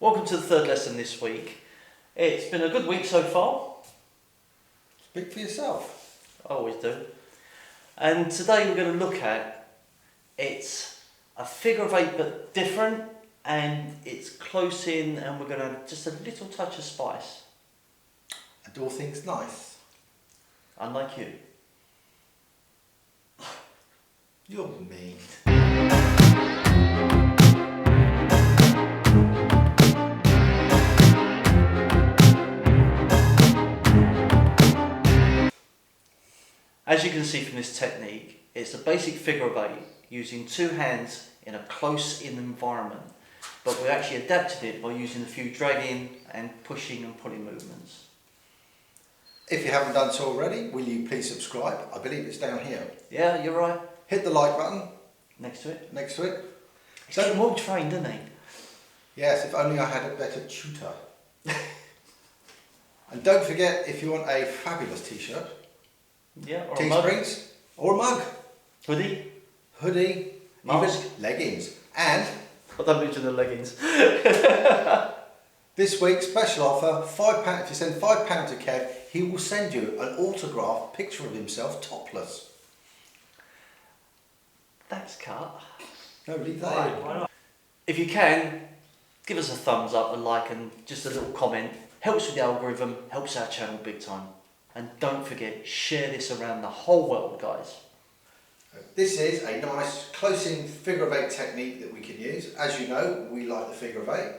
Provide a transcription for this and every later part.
Welcome to the third lesson this week. It's been a good week so far. Speak for yourself. I always do. And today we're going to look at, it's a figure of eight but different, and it's close in, and we're going to have just a little touch of spice. And all things nice. Unlike you. You're mean. As you can see from this technique, it's a basic figure of eight using two hands in a close-in environment, but we actually adapted it by using a few dragging and pushing and pulling movements. If you haven't done so already, will you please subscribe? I believe it's down here. Yeah, you're right. Hit the like button Next to it. next to it. He's getting well trained, isn't he? Yes, if only I had a better tutor. And don't forget, if you want a fabulous t-shirt, Yeah, or a mug. Teesprings, or a mug, Hoodie. hoodie, Mask. even leggings. And I don't mention the leggings. this week's special offer, £5. If you send £5 to Kev, he will send you an autographed picture of himself topless. That's cut. No, leave that Right, in. why not? If you can, give us a thumbs up, a like, and just a little comment. Helps with the algorithm, helps our channel big time. And don't forget, share this around the whole world, guys. This is a nice close-in figure of eight technique that we can use. As you know, we like the figure of eight.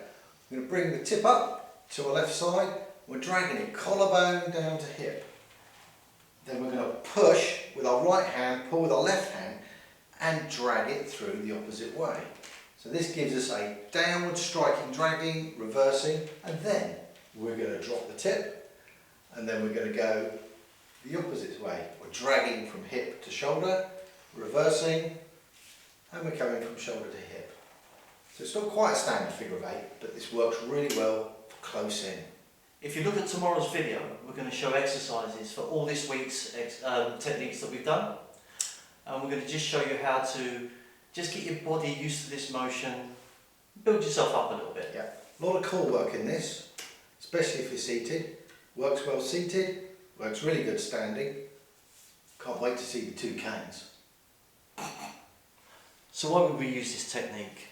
We're going to bring the tip up to our left side. We're dragging it collarbone down to hip. Then we're going to push with our right hand, pull with our left hand, and drag it through the opposite way. So this gives us a downward striking, dragging, reversing, and then we're going to drop the tip. And then we're going to go the opposite way. We're dragging from hip to shoulder, reversing, and we're coming from shoulder to hip. So it's not quite a standard figure of eight, but this works really well for close in. If you look at tomorrow's video, we're going to show exercises for all this week's techniques that we've done. And we're going to just show you how to just get your body used to this motion, build yourself up a little bit. Yeah, a lot of core work in this, especially if you're seated. Works well seated, works really good standing. Can't wait to see the two canes. So why would we use this technique?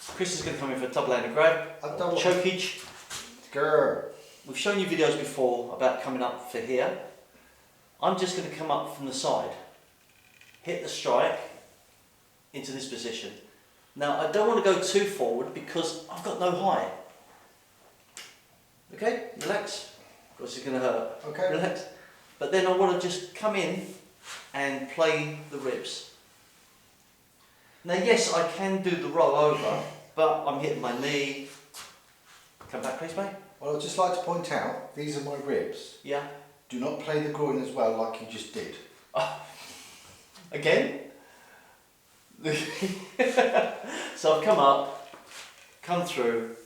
Chris is going to come in for a double-handed grab, A double- chokage. Grr. We've shown you videos before about coming up for here. I'm just going to come up from the side, hit the strike into this position. Now I don't want to go too forward because I've got no height. Okay, relax. Of course it's going to hurt. Okay. Relax. But then I want to just come in and play the ribs. Now yes, I can do the roll over, but I'm hitting my knee. Come back please, mate. Well, I'd just like to point out, these are my ribs. Yeah. Do not play the groin as well like you just did. Again? So I've come up, come through,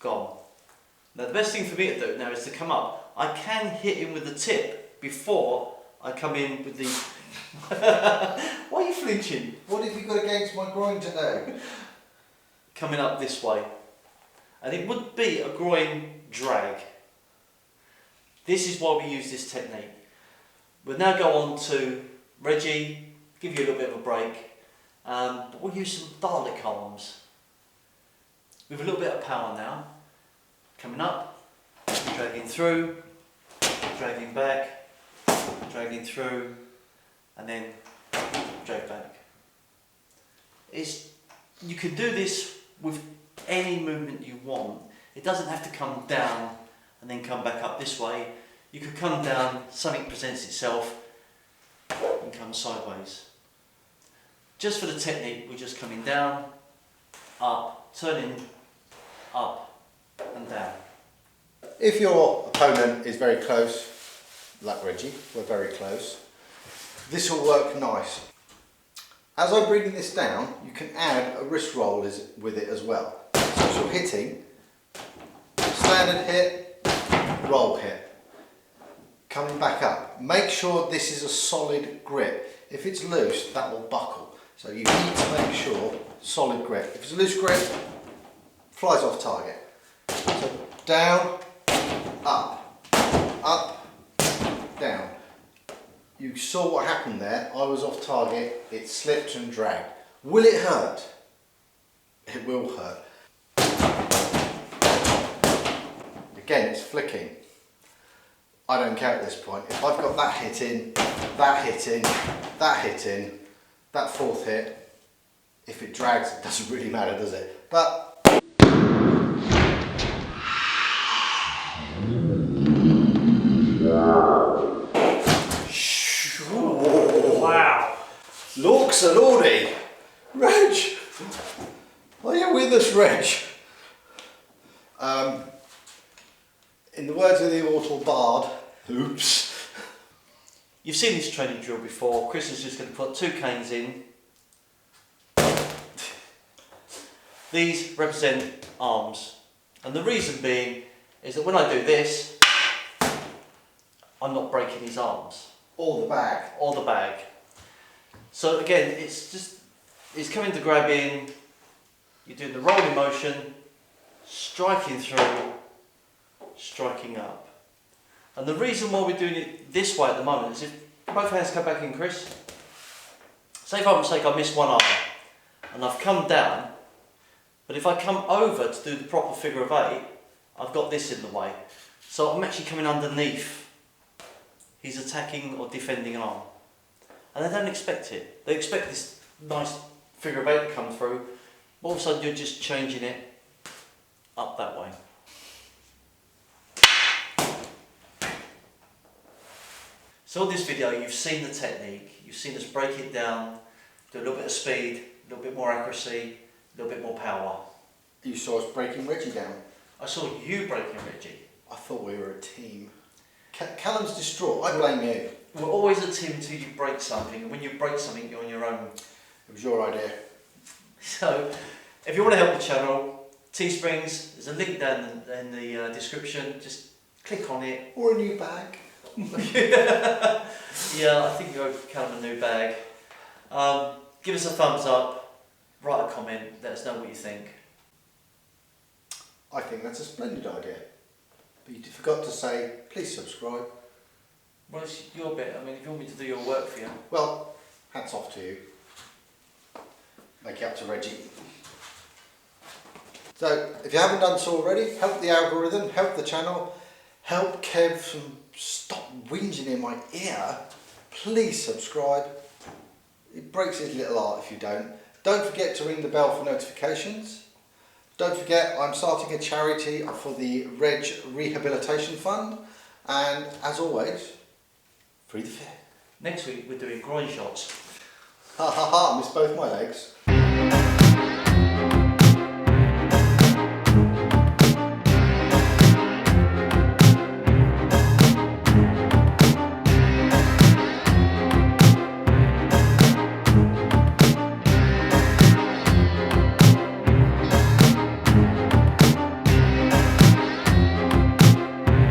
gone. Now the best thing for me to do now is to come up. I can hit him with the tip before I come in with the... Why are you flinching? What have you got against my groin today? Coming up this way. And it would be a groin drag. This is why we use this technique. We'll now go on to Reggie, give you a little bit of a break. But we'll use some Dalek arms. With a little bit of power now. Coming up, dragging through, dragging back, dragging through, and then drag back. You can do this with any movement you want. It doesn't have to come down and then come back up this way. You could come down, something presents itself, and come sideways. Just for the technique, we're just coming down, up, turning, up, and down. If your opponent is very close, like Reggie, we're very close, this will work nice. As I'm bringing this down, you can add a wrist roll with it as well. So as you're hitting, standard hit, roll hit. Coming back up. Make sure this is a solid grip. If it's loose, that will buckle. So you need to make sure solid grip. If it's a loose grip, flies off target. So down, up, down. You saw what happened there. I was off target, it slipped and dragged. Will it hurt? It will hurt. Again, it's flicking. I don't care at this point. If I've got that hit in, that hit in, that hit in, that fourth hit, if it drags, it doesn't really matter, does it? But Wow. Lorks and Lordy! Reg! Are you with us, Reg? In the words of the immortal bard, oops. You've seen this training drill before. Chris is just going to put 2 canes in. These represent arms. And the reason being is that when I do this, I'm not breaking his arms. Or the bag. Or the bag. So again, it's coming to grab in, you're doing the rolling motion, striking through, striking up. And the reason why we're doing it this way at the moment is if both hands come back in, Chris. Say for argument's sake I miss one arm and I've come down, but if I come over to do the proper figure of 8, I've got this in the way. So I'm actually coming underneath his attacking or defending arm. And they don't expect it. They expect this nice figure of 8 to come through, but all of a sudden you're just changing it up that way. So in this video you've seen the technique, you've seen us break it down, do a little bit of speed, a little bit more accuracy, a little bit more power. You saw us breaking Reggie down. I saw you breaking Reggie. I thought we were a team. Callum's distraught, I blame you. We're always a team until you break something, and when you break something you're on your own. It was your idea. So, if you want to help the channel, Teesprings, there's a link down in the description, just click on it. Or a new bag. Yeah, I think you're kind of a new bag. Give us a thumbs up, write a comment, let us know what you think. I think that's a splendid idea. But you forgot to say, please subscribe. Well, it's your bit. I mean, if you want me to do your work for you. Well, hats off to you. Make it up to Reggie. So, if you haven't done so already, help the algorithm, help the channel, help Kev stop whinging in my ear. Please subscribe. It breaks his little heart if you don't. Don't forget to ring the bell for notifications. Don't forget, I'm starting a charity for the Reg Rehabilitation Fund. And as always, free the fear. Next week we're doing groin shots. Ha ha ha, missed both my legs.